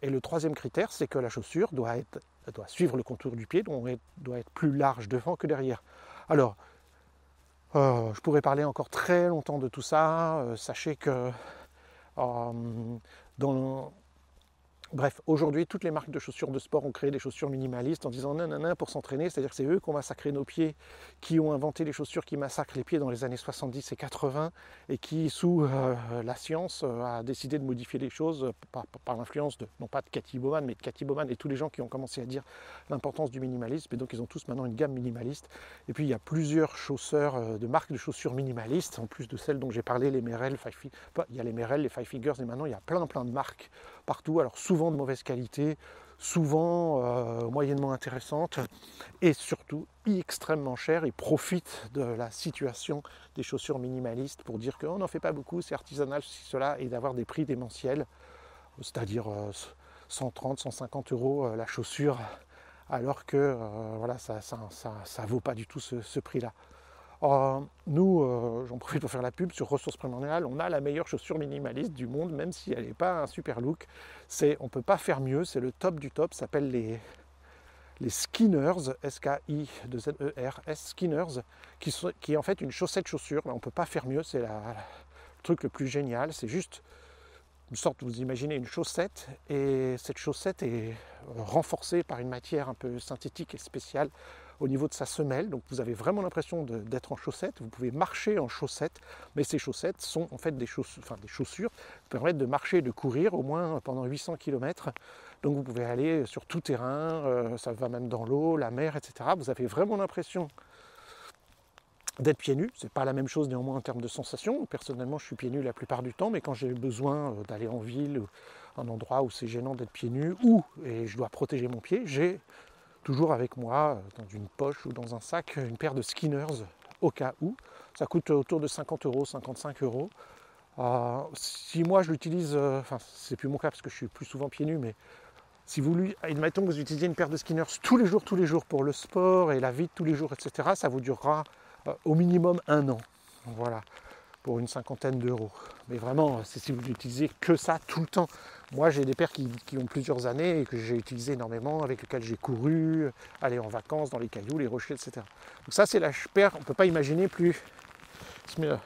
Et le troisième critère, c'est que la chaussure doit suivre le contour du pied, donc doit être plus large devant que derrière. Alors, je pourrais parler encore très longtemps de tout ça. Sachez que bref, aujourd'hui, toutes les marques de chaussures de sport ont créé des chaussures minimalistes en disant nanana pour s'entraîner, c'est-à-dire que c'est eux qui ont massacré nos pieds, qui ont inventé les chaussures qui massacrent les pieds dans les années 70 et 80 et qui, sous la science, a décidé de modifier les choses par l'influence non pas de Cathy Bowman, mais de Cathy Bowman et tous les gens qui ont commencé à dire l'importance du minimalisme. Et donc ils ont tous maintenant une gamme minimaliste. Et puis il y a plusieurs chausseurs de marques de chaussures minimalistes, en plus de celles dont j'ai parlé, les Merrell, il y a les Merrell, les Five Fingers, et maintenant il y a plein de marques partout. Alors souvent de mauvaise qualité, souvent moyennement intéressantes et surtout extrêmement chères, et profitent de la situation des chaussures minimalistes pour dire qu'on n'en fait pas beaucoup, c'est artisanal, ceci, cela, et d'avoir des prix démentiels, c'est-à-dire 130, 150 € la chaussure, alors que voilà, ça vaut pas du tout ce prix-là. Nous, j'en profite pour faire la pub sur Ressources Primordiales, on a la meilleure chaussure minimaliste du monde, même si elle n'est pas un super look. On ne peut pas faire mieux, c'est le top du top, ça s'appelle les Skinners, S-K-I-2-N-E-R-S, Skinners, qui est en fait une chaussure. On ne peut pas faire mieux, c'est le truc le plus génial, c'est juste une sorte, vous imaginez une chaussette, et cette chaussette est renforcée par une matière un peu synthétique et spéciale au niveau de sa semelle, donc vous avez vraiment l'impression d'être en chaussette. Vous pouvez marcher en chaussette, mais ces chaussettes sont en fait des chaussures qui permettent de marcher et de courir au moins pendant 800 km. Donc vous pouvez aller sur tout terrain, ça va même dans l'eau, la mer, etc. Vous avez vraiment l'impression d'être pieds nus. C'est pas la même chose néanmoins en termes de sensation. Personnellement, je suis pieds nus la plupart du temps, mais quand j'ai besoin d'aller en ville, un endroit où c'est gênant d'être pieds nus, et je dois protéger mon pied, j'ai toujours avec moi, dans une poche ou dans un sac, une paire de Skinners au cas où. Ça coûte autour de 50 €, 55 €. Si moi je l'utilise, enfin c'est plus mon cas parce que je suis plus souvent pieds nus, mais si admettons que vous utilisez une paire de Skinners tous les jours pour le sport et la vie de tous les jours, etc., ça vous durera au minimum 1 an. Voilà, pour une cinquantaine d'euros. Mais vraiment, c'est si vous n'utilisez que ça tout le temps. Moi, j'ai des paires qui ont plusieurs années et que j'ai utilisé énormément, avec lesquelles j'ai couru, aller en vacances dans les cailloux, les rochers, etc. Donc ça, c'est la paire, on ne peut pas imaginer plus... Je vais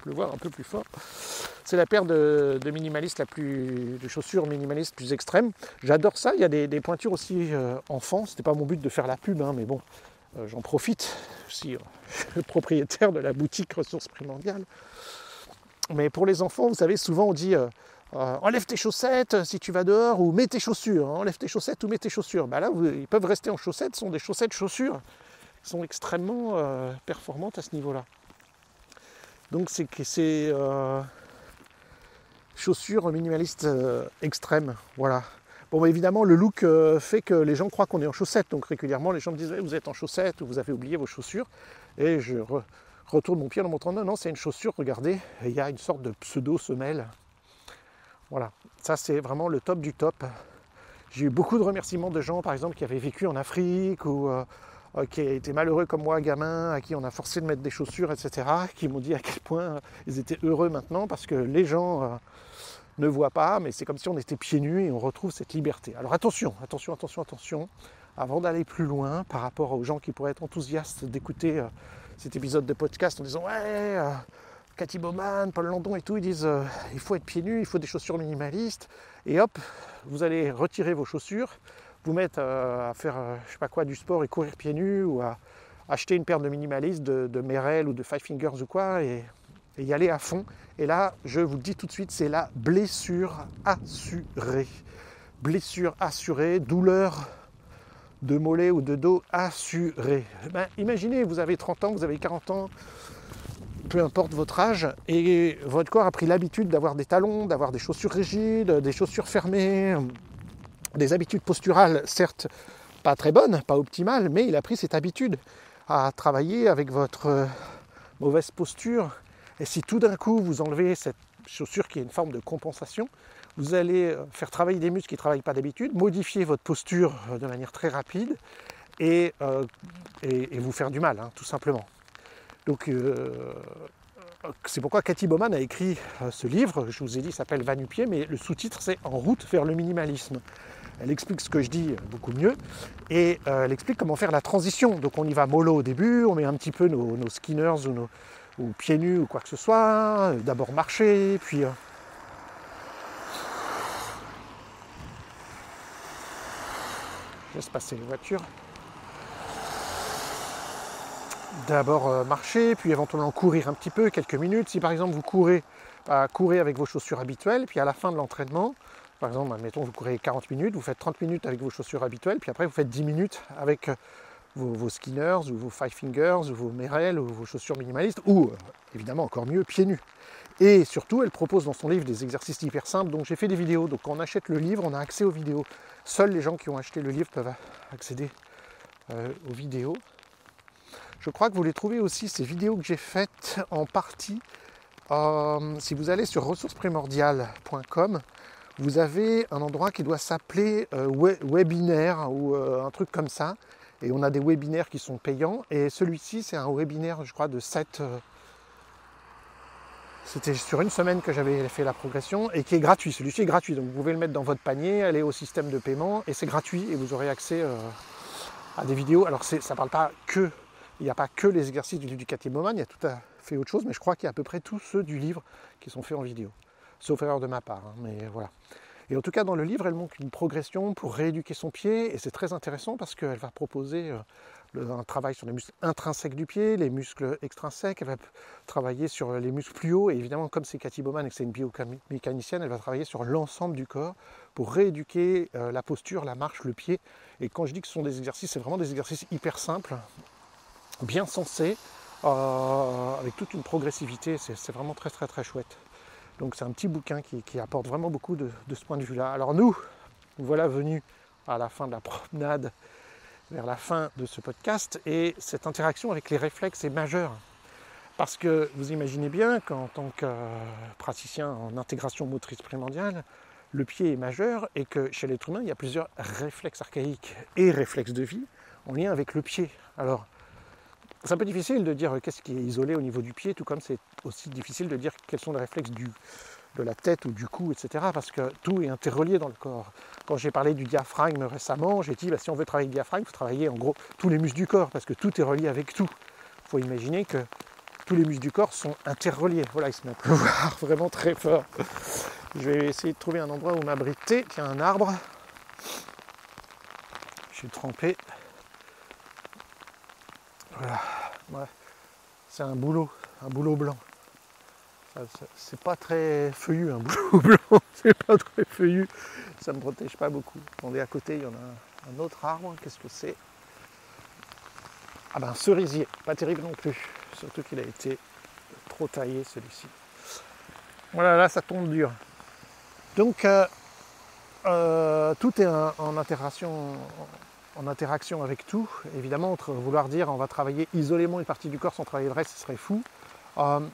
le voir un peu plus fort. C'est la paire de minimalistes, de chaussures minimalistes plus extrêmes. J'adore ça. Il y a des pointures aussi enfants. C'était pas mon but de faire la pub, mais bon, j'en profite. Je suis le propriétaire de la boutique Ressources Primordiales. Mais pour les enfants, vous savez, souvent on dit enlève tes chaussettes si tu vas dehors, ou mets tes chaussures, enlève tes chaussettes ou mets tes chaussures. Là, ils peuvent rester en chaussettes, ce sont des chaussettes chaussures, qui sont extrêmement performantes à ce niveau-là. Donc c'est chaussures minimalistes extrêmes, voilà. Bon, bah, évidemment, le look fait que les gens croient qu'on est en chaussettes, donc régulièrement les gens me disent vous êtes en chaussettes ou vous avez oublié vos chaussures, et je retourne mon pied en leur montrant non, c'est une chaussure, regardez, et il y a une sorte de pseudo-semelle. Voilà, ça c'est vraiment le top du top. J'ai eu beaucoup de remerciements de gens, par exemple, qui avaient vécu en Afrique ou qui étaient malheureux comme moi, gamins, à qui on a forcé de mettre des chaussures, etc., qui m'ont dit à quel point ils étaient heureux maintenant, parce que les gens ne voient pas, mais c'est comme si on était pieds nus et on retrouve cette liberté. Alors attention, avant d'aller plus loin, par rapport aux gens qui pourraient être enthousiastes d'écouter cet épisode de podcast en disant ouais, Cathy Bowman, Paul Landon et tout, ils disent il faut être pieds nus, il faut des chaussures minimalistes, et hop, vous allez retirer vos chaussures, vous mettre à faire je sais pas quoi du sport et courir pieds nus, ou à acheter une paire de minimalistes de Merrell ou de Five Fingers ou quoi, et y aller à fond. Et là, je vous le dis tout de suite, c'est la blessure assurée. Blessure assurée, douleur de mollet ou de dos assurée. Imaginez, vous avez 30 ans, vous avez 40 ans, peu importe votre âge, et votre corps a pris l'habitude d'avoir des talons, d'avoir des chaussures rigides, des chaussures fermées, des habitudes posturales, certes pas très bonnes, pas optimales, mais il a pris cette habitude à travailler avec votre mauvaise posture. Et si tout d'un coup vous enlevez cette chaussure qui est une forme de compensation, vous allez faire travailler des muscles qui ne travaillent pas d'habitude, modifier votre posture de manière très rapide et vous faire du mal, tout simplement. Donc c'est pourquoi Cathy Bowman a écrit ce livre, je vous ai dit, il s'appelle Va-nu-pieds, mais le sous-titre c'est En route vers le minimalisme. Elle explique ce que je dis beaucoup mieux, et elle explique comment faire la transition. Donc on y va mollo au début, on met un petit peu nos skinners ou pieds nus ou quoi que ce soit, d'abord marcher, puis je laisse passer les voitures. D'abord marcher, puis éventuellement courir un petit peu, quelques minutes. Si par exemple vous courez avec vos chaussures habituelles, puis à la fin de l'entraînement, par exemple, admettons vous courez 40 minutes, vous faites 30 minutes avec vos chaussures habituelles, puis après vous faites 10 minutes avec vos skinners, ou vos Five Fingers, ou vos Merrell, ou vos chaussures minimalistes, ou évidemment encore mieux, pieds nus. Et surtout, elle propose dans son livre des exercices hyper simples, donc j'ai fait des vidéos, donc quand on achète le livre, on a accès aux vidéos. Seuls les gens qui ont acheté le livre peuvent accéder aux vidéos. Je crois que vous les trouvez aussi, ces vidéos que j'ai faites en partie. Si vous allez sur ressourcesprimordiales.com, vous avez un endroit qui doit s'appeler webinaire ou un truc comme ça. Et on a des webinaires qui sont payants. Et celui-ci, c'est un webinaire, je crois, de 7... c'était sur une semaine que j'avais fait la progression et qui est gratuit. Celui-ci est gratuit, donc vous pouvez le mettre dans votre panier, aller au système de paiement et c'est gratuit et vous aurez accès à des vidéos. Alors ça parle pas que... Il n'y a pas que les exercices du livre du Cathy Bowman, il y a tout à fait autre chose, mais je crois qu'il y a à peu près tous ceux du livre qui sont faits en vidéo. Sauf erreur de ma part, mais voilà. Et en tout cas, dans le livre, elle montre une progression pour rééduquer son pied, et c'est très intéressant parce qu'elle va proposer un travail sur les muscles intrinsèques du pied, les muscles extrinsèques, elle va travailler sur les muscles plus hauts, et évidemment, comme c'est Cathy Bowman et que c'est une biomécanicienne, elle va travailler sur l'ensemble du corps pour rééduquer la posture, la marche, le pied. Et quand je dis que ce sont des exercices, c'est vraiment des exercices hyper simples, bien sensé, avec toute une progressivité, c'est vraiment très très très chouette. Donc c'est un petit bouquin qui apporte vraiment beaucoup de ce point de vue-là. Alors nous voilà venus à la fin de la promenade, vers la fin de ce podcast, et cette interaction avec les réflexes est majeure. Parce que vous imaginez bien qu'en tant que praticien en intégration motrice primordiale, le pied est majeur et que chez l'être humain, il y a plusieurs réflexes archaïques et réflexes de vie en lien avec le pied. Alors, c'est un peu difficile de dire qu'est-ce qui est isolé au niveau du pied, tout comme c'est aussi difficile de dire quels sont les réflexes de la tête ou du cou, etc. Parce que tout est interrelié dans le corps. Quand j'ai parlé du diaphragme récemment, j'ai dit si on veut travailler le diaphragme, il faut travailler en gros tous les muscles du corps, parce que tout est relié avec tout. Il faut imaginer que tous les muscles du corps sont interreliés. Voilà, ils se mettent à pleuvoir vraiment très fort. Je vais essayer de trouver un endroit où m'abriter. Tiens, un arbre. Je suis trempé. Voilà. Ouais. C'est un boulot blanc. C'est pas très feuillu un bouleau blanc, c'est pas très feuillu, ça ne me protège pas beaucoup. Attendez, à côté il y en a un autre arbre, qu'est-ce que c'est? Ah ben un cerisier, pas terrible non plus, surtout qu'il a été trop taillé celui-ci. Voilà, là ça tombe dur. Donc tout est en interaction avec tout. Évidemment, entre vouloir dire on va travailler isolément une partie du corps sans travailler le reste, ce serait fou.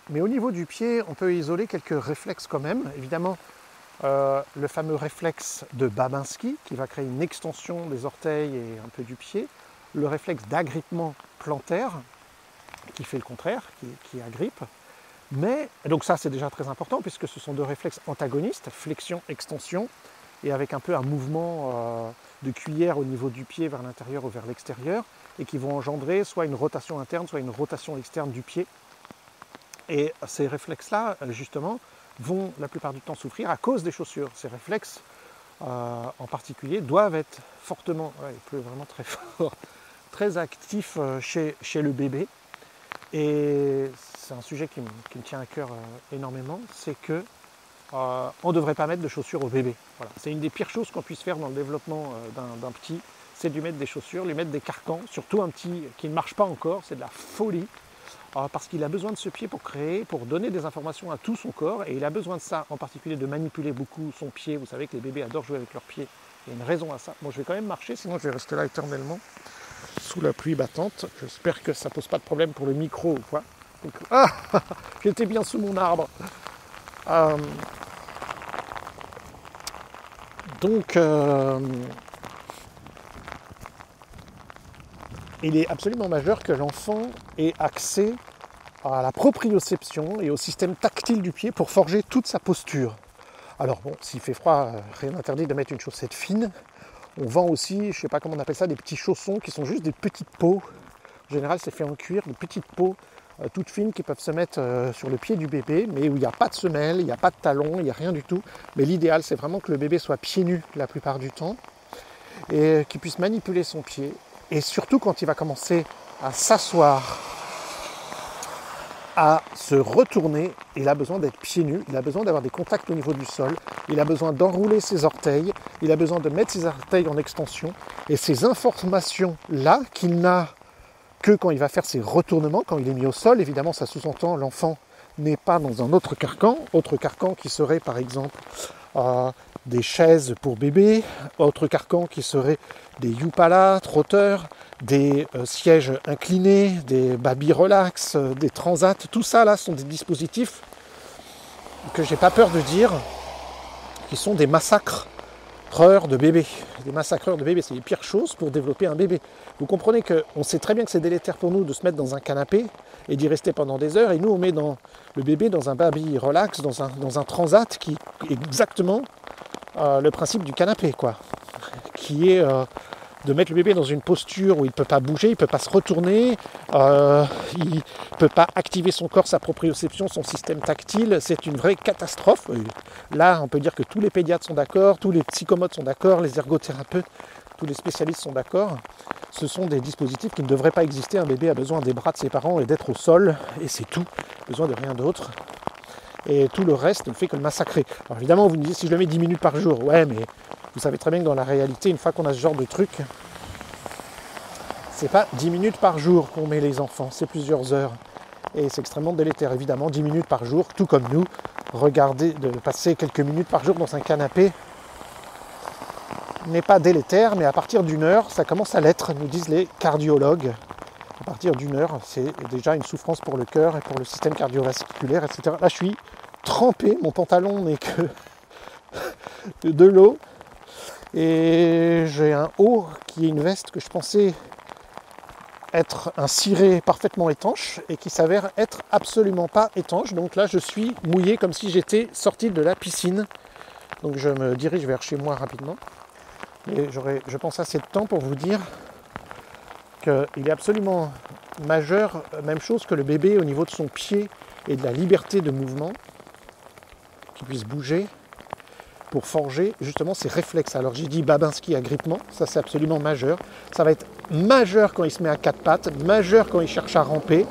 Mais au niveau du pied, on peut isoler quelques réflexes quand même. Évidemment, le fameux réflexe de Babinski qui va créer une extension des orteils et un peu du pied. Le réflexe d'agrippement plantaire qui fait le contraire, qui agrippe. Mais, donc ça c'est déjà très important puisque ce sont deux réflexes antagonistes, flexion-extension, et avec un peu un mouvement de cuillère au niveau du pied vers l'intérieur ou vers l'extérieur, et qui vont engendrer soit une rotation interne, soit une rotation externe du pied. Et ces réflexes-là, justement, vont la plupart du temps souffrir à cause des chaussures. Ces réflexes, en particulier, doivent être fortement, il pleut vraiment très fort, très actifs chez le bébé. Et c'est un sujet qui me tient à cœur énormément, c'est que on ne devrait pas mettre de chaussures au bébé. Voilà. C'est une des pires choses qu'on puisse faire dans le développement d'un petit, c'est de lui mettre des chaussures, lui mettre des carcans, surtout un petit qui ne marche pas encore, c'est de la folie, parce qu'il a besoin de ce pied pour créer, pour donner des informations à tout son corps, et il a besoin de ça, en particulier de manipuler beaucoup son pied. Vous savez que les bébés adorent jouer avec leurs pieds, il y a une raison à ça. Bon, je vais quand même marcher, sinon je vais rester là éternellement, sous la pluie battante. J'espère que ça ne pose pas de problème pour le micro ou quoi. Ah, j'étais bien sous mon arbre. Donc, il est absolument majeur que l'enfant ait accès à la proprioception et au système tactile du pied pour forger toute sa posture. Alors bon, s'il fait froid, rien n'interdit de mettre une chaussette fine. On vend aussi, je ne sais pas comment on appelle ça, des petits chaussons qui sont juste des petites peaux. En général, c'est fait en cuir, des petites peaux toutes fines qui peuvent se mettre sur le pied du bébé, mais où il n'y a pas de semelle, il n'y a pas de talons, il n'y a rien du tout. Mais l'idéal, c'est vraiment que le bébé soit pieds nus la plupart du temps et qu'il puisse manipuler son pied. Et surtout quand il va commencer à s'asseoir, à se retourner, il a besoin d'être pieds nus, il a besoin d'avoir des contacts au niveau du sol, il a besoin d'enrouler ses orteils, il a besoin de mettre ses orteils en extension. Et ces informations-là qu'il n'a que quand il va faire ses retournements, quand il est mis au sol, évidemment ça sous-entend l'enfant n'est pas dans un autre carcan qui serait par exemple des chaises pour bébé, autre carcan qui serait des Yupala trotteurs, des sièges inclinés, des baby relax, des transats, tout ça là sont des dispositifs que j'ai pas peur de dire, qui sont des massacreurs de bébés. Des massacreurs de bébés, c'est les pires choses pour développer un bébé. Vous comprenez qu'on sait très bien que c'est délétère pour nous de se mettre dans un canapé et d'y rester pendant des heures, et nous on met le bébé dans un baby relax, dans un transat qui est exactement le principe du canapé, quoi. Qui est de mettre le bébé dans une posture où il ne peut pas bouger, il ne peut pas se retourner, il ne peut pas activer son corps, sa proprioception, son système tactile. C'est une vraie catastrophe. Là, on peut dire que tous les pédiatres sont d'accord, tous les psychomotes sont d'accord, les ergothérapeutes, tous les spécialistes sont d'accord. Ce sont des dispositifs qui ne devraient pas exister. Un bébé a besoin des bras de ses parents et d'être au sol, et c'est tout. Besoin de rien d'autre. Et tout le reste ne fait que le massacrer. Alors évidemment, vous me disiez, si je le mets 10 minutes par jour, ouais, mais vous savez très bien que dans la réalité, une fois qu'on a ce genre de truc, c'est pas 10 minutes par jour qu'on met les enfants, c'est plusieurs heures. Et c'est extrêmement délétère, évidemment, 10 minutes par jour, tout comme nous. Regardez, de passer quelques minutes par jour dans un canapé n'est pas délétère, mais à partir d'une heure, ça commence à l'être, nous disent les cardiologues. À partir d'une heure, c'est déjà une souffrance pour le cœur et pour le système cardiovasculaire, etc. Là, je suis trempé, mon pantalon n'est que de l'eau. Et j'ai un haut qui est une veste que je pensais être un ciré parfaitement étanche et qui s'avère être absolument pas étanche. Donc là, je suis mouillé comme si j'étais sorti de la piscine. Donc je me dirige vers chez moi rapidement. Et j'aurai, je pense, assez de temps pour vous dire qu'il est absolument majeur, même chose que le bébé au niveau de son pied et de la liberté de mouvement, qu'il puisse bouger pour forger justement ses réflexes. Alors j'ai dit Babinski agrippement, ça c'est absolument majeur. Ça va être majeur quand il se met à quatre pattes, majeur quand il cherche à ramper.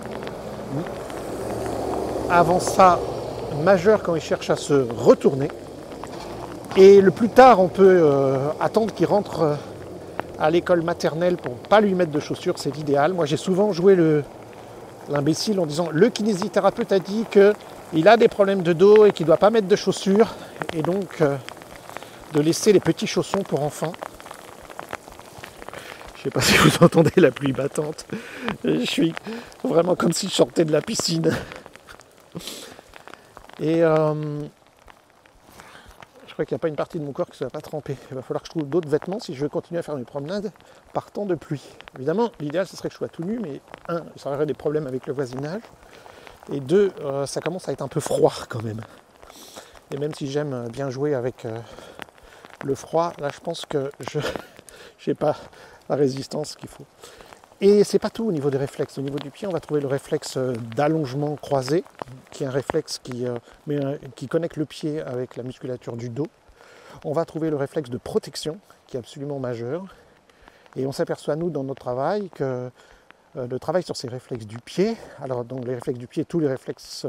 Avant ça, majeur quand il cherche à se retourner. Et le plus tard, on peut attendre qu'il rentre à l'école maternelle pour ne pas lui mettre de chaussures, c'est l'idéal. Moi, j'ai souvent joué l'imbécile en disant le kinésithérapeute a dit qu'il a des problèmes de dos et qu'il ne doit pas mettre de chaussures. Et donc, de laisser les petits chaussons pour enfants. Je ne sais pas si vous entendez la pluie battante. Je suis vraiment comme si je sortais de la piscine. Et je crois qu'il n'y a pas une partie de mon corps qui ne soit pas trempée. Il va falloir que je trouve d'autres vêtements si je veux continuer à faire mes promenades par temps de pluie. Évidemment, l'idéal, ce serait que je sois tout nu, mais un, ça aurait des problèmes avec le voisinage. Et deux, ça commence à être un peu froid quand même. Et même si j'aime bien jouer avec le froid, là, je pense que je n'ai pas la résistance qu'il faut. Et c'est pas tout au niveau des réflexes. Au niveau du pied, on va trouver le réflexe d'allongement croisé, qui est un réflexe qui connecte le pied avec la musculature du dos. On va trouver le réflexe de protection, qui est absolument majeur. Et on s'aperçoit, nous, dans notre travail, que le travail sur ces réflexes du pied, alors dans les réflexes du pied, tous les réflexes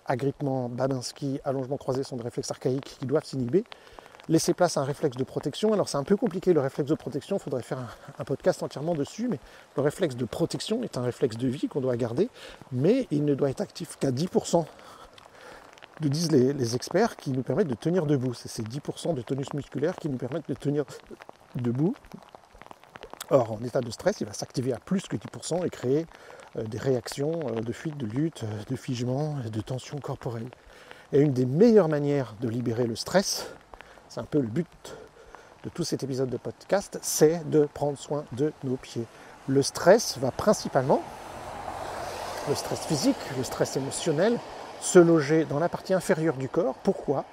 agrippement, Babinski, allongement croisé sont des réflexes archaïques qui doivent s'inhiber. Laisser place à un réflexe de protection. Alors c'est un peu compliqué le réflexe de protection, il faudrait faire un podcast entièrement dessus, mais le réflexe de protection est un réflexe de vie qu'on doit garder, mais il ne doit être actif qu'à 10%, nous disent les experts, qui nous permettent de tenir debout. C'est ces 10% de tonus musculaire qui nous permettent de tenir debout. Or, en état de stress, il va s'activer à plus que 10% et créer des réactions de fuite, de lutte, de figement, de tension corporelle. Et une des meilleures manières de libérer le stress, c'est un peu le but de tout cet épisode de podcast, c'est de prendre soin de nos pieds. Le stress va principalement, le stress physique, le stress émotionnel, se loger dans la partie inférieure du corps. Pourquoi ?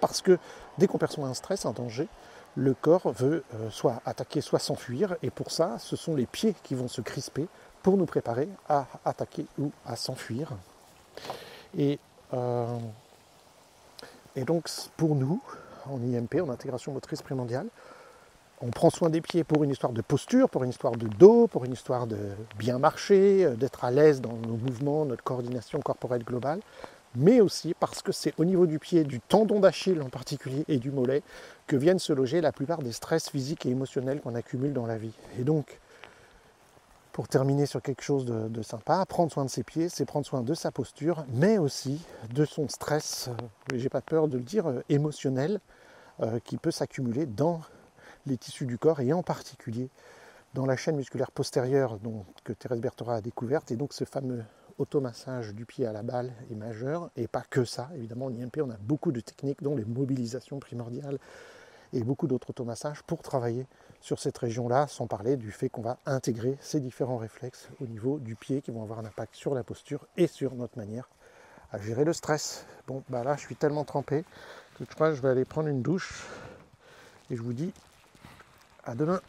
Parce que dès qu'on perçoit un stress, un danger, le corps veut soit attaquer, soit s'enfuir. Et pour ça, ce sont les pieds qui vont se crisper pour nous préparer à attaquer ou à s'enfuir. Et donc, pour nous, en IMP, en intégration motrice primordiale, on prend soin des pieds pour une histoire de posture, pour une histoire de dos, pour une histoire de bien marcher, d'être à l'aise dans nos mouvements, notre coordination corporelle globale, mais aussi parce que c'est au niveau du pied, du tendon d'Achille en particulier et du mollet, que viennent se loger la plupart des stress physiques et émotionnels qu'on accumule dans la vie. Et donc, pour terminer sur quelque chose de sympa, prendre soin de ses pieds, c'est prendre soin de sa posture, mais aussi de son stress, j'ai pas peur de le dire, émotionnel, qui peut s'accumuler dans les tissus du corps et en particulier dans la chaîne musculaire postérieure que Thérèse Berthora a découverte. Et donc ce fameux automassage du pied à la balle est majeur, et pas que ça. Évidemment, en IMP, on a beaucoup de techniques, dont les mobilisations primordiales et beaucoup d'autres automassages pour travailler sur cette région-là, sans parler du fait qu'on va intégrer ces différents réflexes au niveau du pied qui vont avoir un impact sur la posture et sur notre manière à gérer le stress. Bon, bah là, je suis tellement trempé que je crois que je vais aller prendre une douche et je vous dis à demain.